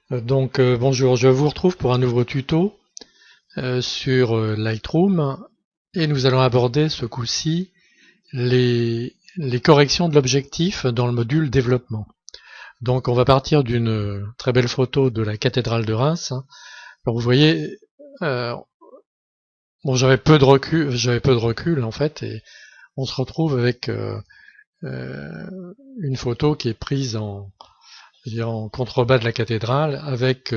Bonjour, je vous retrouve pour un nouveau tuto sur Lightroom et nous allons aborder ce coup-ci les corrections de l'objectif dans le module développement. Donc on va partir d'une très belle photo de la cathédrale de Reims. Alors vous voyez, euh, bon j'avais peu de recul en fait, et on se retrouve avec une photo qui est prise en contrebas de la cathédrale avec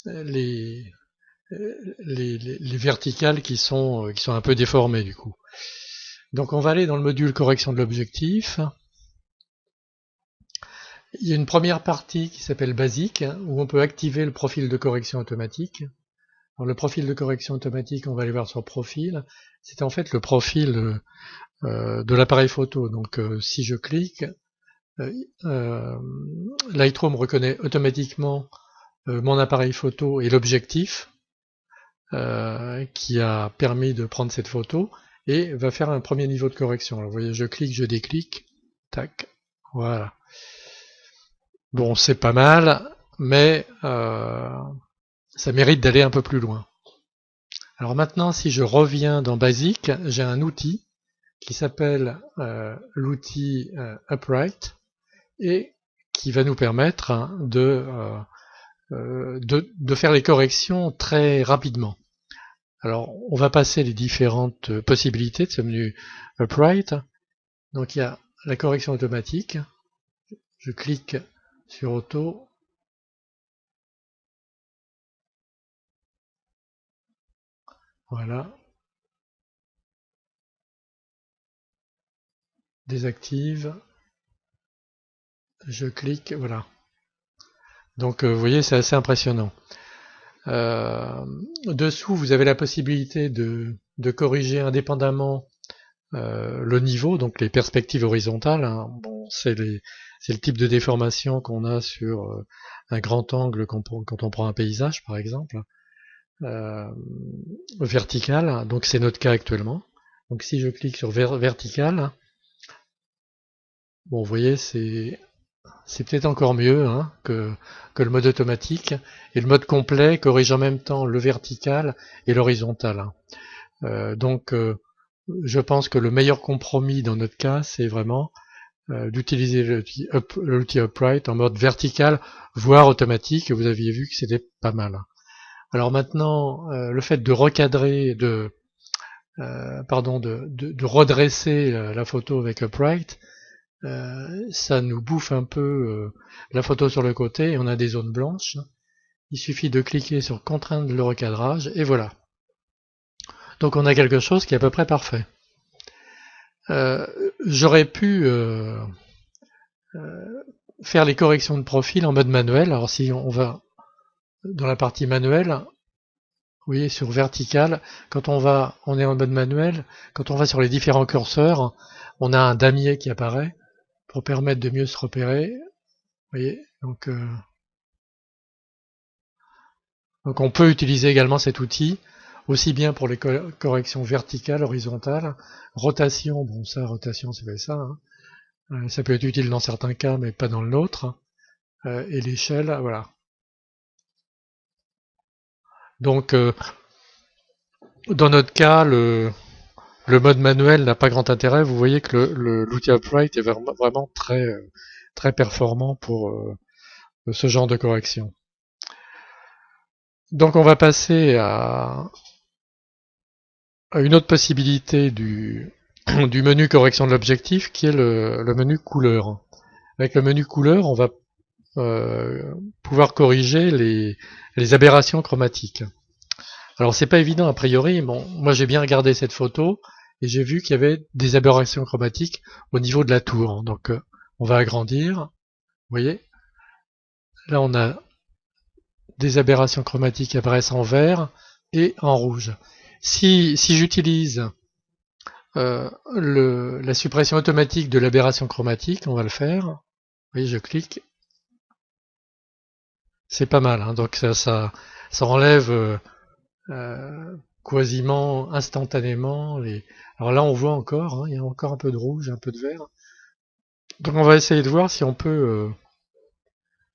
les, les verticales qui sont un peu déformées du coup. Donc on va aller dans le module correction de l'objectif. Il y a une première partie qui s'appelle basique, où on peut activer le profil de correction automatique. Alors le profil de correction automatique, on va aller voir sur profil. C'est en fait le profil de l'appareil photo. Donc si je clique, euh, euh, Lightroom reconnaît automatiquement mon appareil photo et l'objectif qui a permis de prendre cette photo et va faire un premier niveau de correction. Alors vous voyez, je clique, je déclique, tac, voilà. Bon, c'est pas mal, mais ça mérite d'aller un peu plus loin. Alors maintenant, si je reviens dans Basic, j'ai un outil qui s'appelle l'outil Upright et qui va nous permettre de faire les corrections très rapidement. Alors, on va passer les différentes possibilités de ce menu Upright. Donc, il y a la correction automatique. Je clique sur Auto. Voilà. Désactive. Je clique. Voilà. Donc, vous voyez, c'est assez impressionnant. Dessous, vous avez la possibilité de corriger indépendamment le niveau, donc les perspectives horizontales. Hein. Bon, c'est le type de déformation qu'on a sur un grand angle quand on prend un paysage, par exemple. Euh, vertical, donc c'est notre cas actuellement. Donc si je clique sur vertical, bon, vous voyez, c'est peut-être encore mieux hein, que le mode automatique. Et le mode complet corrige en même temps le vertical et l'horizontal. Je pense que le meilleur compromis dans notre cas, c'est vraiment d'utiliser l'outil Upright en mode vertical, voire automatique. Vous aviez vu que c'était pas mal. Alors maintenant, le fait de recadrer, de redresser la photo avec Upright, ça nous bouffe un peu la photo sur le côté et on a des zones blanches. Il suffit de cliquer sur contraindre le recadrage et voilà. Donc on a quelque chose qui est à peu près parfait. Euh, J'aurais pu faire les corrections de profil en mode manuel. Alors si on va dans la partie manuelle, vous voyez sur vertical, on est en mode manuel, quand on va sur les différents curseurs, on a un damier qui apparaît pour permettre de mieux se repérer. Vous voyez, donc on peut utiliser également cet outil, aussi bien pour les corrections verticales, horizontales, rotation, bon ça, rotation c'est pas ça, hein. Ça peut être utile dans certains cas, mais pas dans le nôtre, et l'échelle, voilà. Donc dans notre cas, le mode manuel n'a pas grand intérêt, vous voyez que l'outil Upright est vraiment très performant pour ce genre de correction. Donc on va passer à une autre possibilité du menu correction de l'objectif qui est le menu couleur. Avec le menu couleur, on va pouvoir corriger les aberrations chromatiques. Alors c'est pas évident a priori, bon, moi j'ai bien regardé cette photo et j'ai vu qu'il y avait des aberrations chromatiques au niveau de la tour. Donc on va agrandir, vous voyez, là on a des aberrations chromatiques qui apparaissent en vert et en rouge. Si j'utilise la suppression automatique de l'aberration chromatique, on va le faire. Vous voyez, je clique. C'est pas mal, hein, donc ça enlève quasiment instantanément les. Alors là, on voit encore, hein, il y a encore un peu de rouge, un peu de vert. Donc on va essayer de voir si on peut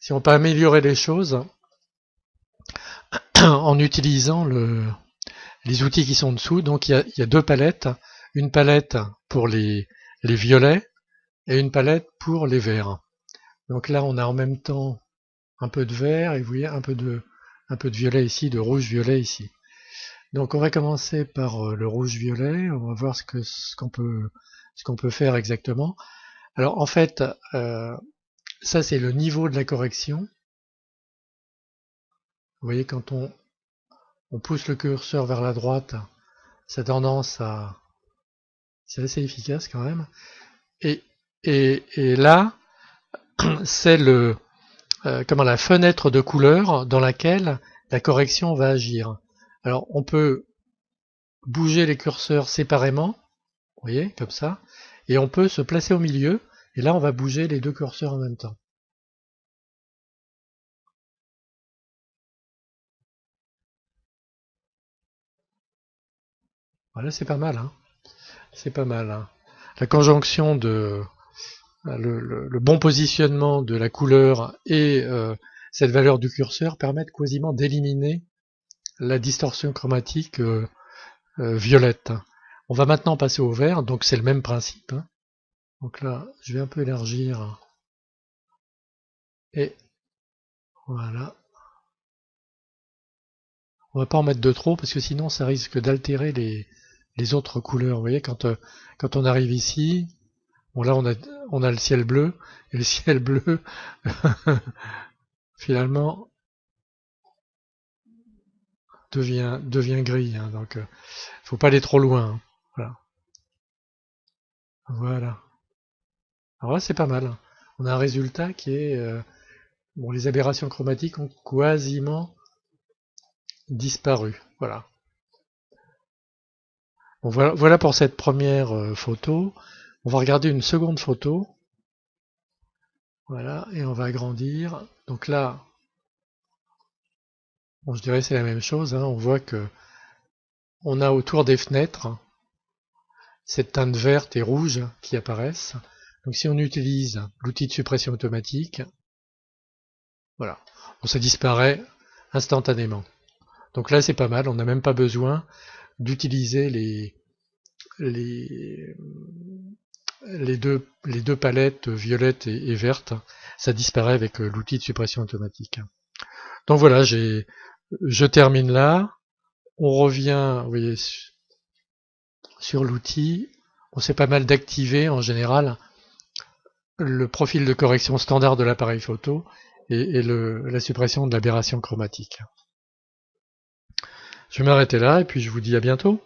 si on peut améliorer les choses en utilisant les outils qui sont dessous. Donc il y a deux palettes, une palette pour les violets et une palette pour les verts. Donc là on a en même temps un peu de vert et vous voyez un peu de violet ici, de rouge-violet ici. Donc on va commencer par le rouge-violet, on va voir ce qu'on peut faire exactement. Alors en fait, ça c'est le niveau de la correction. Vous voyez, quand on pousse le curseur vers la droite, ça a tendance à... C'est assez efficace quand même. Et là, c'est la fenêtre de couleur dans laquelle la correction va agir. Alors on peut bouger les curseurs séparément, vous voyez, comme ça, et on peut se placer au milieu, et là on va bouger les deux curseurs en même temps. Voilà, c'est pas mal, hein. C'est pas mal, hein. La conjonction de le bon positionnement de la couleur et cette valeur du curseur permettent quasiment d'éliminer la distorsion chromatique violette. On va maintenant passer au vert, donc c'est le même principe, hein. Donc là, je vais un peu élargir. Et voilà. On va pas en mettre de trop parce que sinon ça risque d'altérer les autres couleurs. Vous voyez, quand on arrive ici, bon là on a le ciel bleu, et le ciel bleu finalement devient gris, hein, donc faut pas aller trop loin, hein. Voilà. Voilà. Alors là c'est pas mal, hein. On a un résultat qui est bon, les aberrations chromatiques ont quasiment disparu. Voilà. Bon, voilà pour cette première photo. On va regarder une seconde photo. Voilà, et on va agrandir. Donc là, bon, je dirais c'est la même chose, hein. On voit que on a autour des fenêtres cette teinte verte et rouge qui apparaissent. Donc si on utilise l'outil de suppression automatique, voilà, bon, ça disparaît instantanément. Donc là c'est pas mal, on n'a même pas besoin d'utiliser les, les deux palettes violettes et vertes, ça disparaît avec l'outil de suppression automatique. Donc voilà, je termine là. On revient, vous voyez, sur l'outil. On sait pas mal d'activer en général le profil de correction standard de l'appareil photo et la suppression de l'aberration chromatique. Je vais m'arrêter là et puis je vous dis à bientôt.